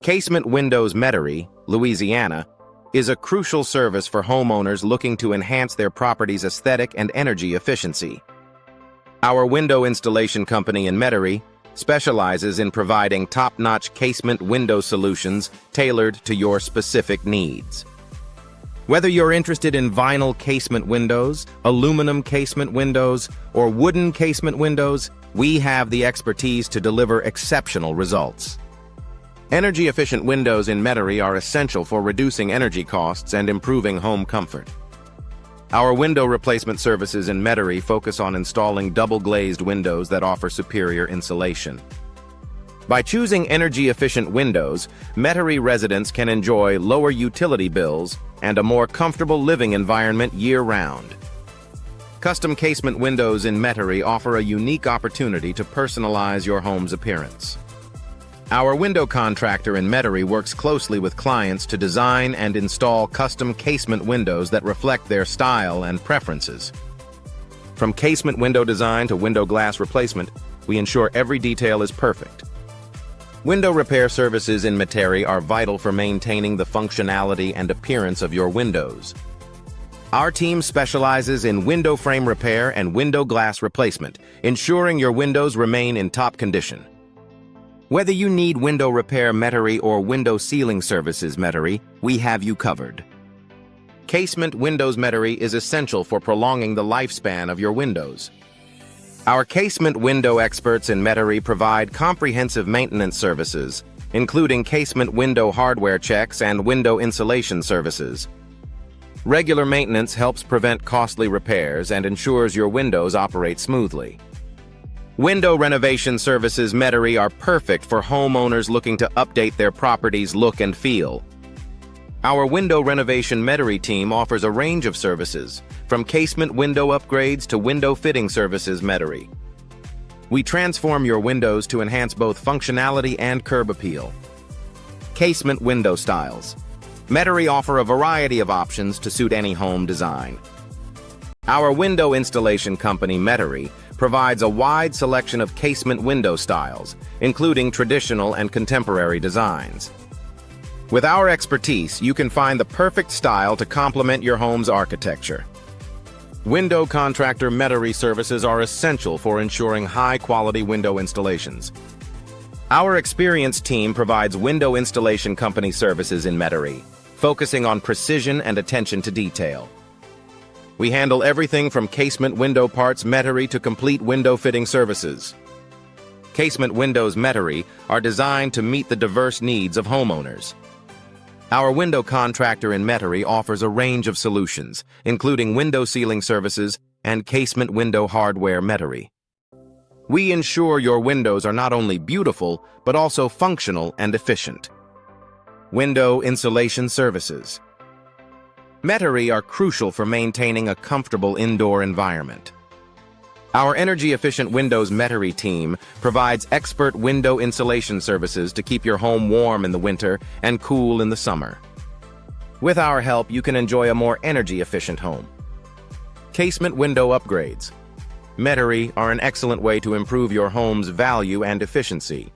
Casement Windows Metairie, Louisiana, is a crucial service for homeowners looking to enhance their property's aesthetic and energy efficiency. Our window installation company in Metairie specializes in providing top-notch casement window solutions tailored to your specific needs. Whether you're interested in vinyl casement windows, aluminum casement windows, or wooden casement windows, we have the expertise to deliver exceptional results. Energy-efficient windows in Metairie are essential for reducing energy costs and improving home comfort. Our window replacement services in Metairie focus on installing double-glazed windows that offer superior insulation. By choosing energy-efficient windows, Metairie residents can enjoy lower utility bills and a more comfortable living environment year-round. Custom casement windows in Metairie offer a unique opportunity to personalize your home's appearance. Our window contractor in Metairie works closely with clients to design and install custom casement windows that reflect their style and preferences. From casement window design to window glass replacement, we ensure every detail is perfect. Window repair services in Metairie are vital for maintaining the functionality and appearance of your windows. Our team specializes in window frame repair and window glass replacement, ensuring your windows remain in top condition. Whether you need window repair Metairie or window sealing services Metairie, we have you covered. Casement Windows Metairie is essential for prolonging the lifespan of your windows. Our casement window experts in Metairie provide comprehensive maintenance services, including casement window hardware checks and window insulation services. Regular maintenance helps prevent costly repairs and ensures your windows operate smoothly. Window renovation services Metairie are perfect for homeowners looking to update their property's look and feel. Our window renovation Metairie team offers a range of services, from casement window upgrades to window fitting services Metairie. We transform your windows to enhance both functionality and curb appeal. Casement window styles. Metairie offer a variety of options to suit any home design. Our window installation company Metairie provides a wide selection of casement window styles, including traditional and contemporary designs. With our expertise, you can find the perfect style to complement your home's architecture. Window contractor Metairie services are essential for ensuring high-quality window installations. Our experienced team provides window installation company services in Metairie, focusing on precision and attention to detail. We handle everything from casement window parts Metairie to complete window fitting services. Casement Windows Metairie are designed to meet the diverse needs of homeowners. Our window contractor in Metairie offers a range of solutions, including window sealing services and casement window hardware Metairie. We ensure your windows are not only beautiful, but also functional and efficient. Window insulation services. Metairie are crucial for maintaining a comfortable indoor environment. Our energy-efficient Windows Metairie team provides expert window insulation services to keep your home warm in the winter and cool in the summer. With our help, you can enjoy a more energy-efficient home. Casement window upgrades. Metairie are an excellent way to improve your home's value and efficiency.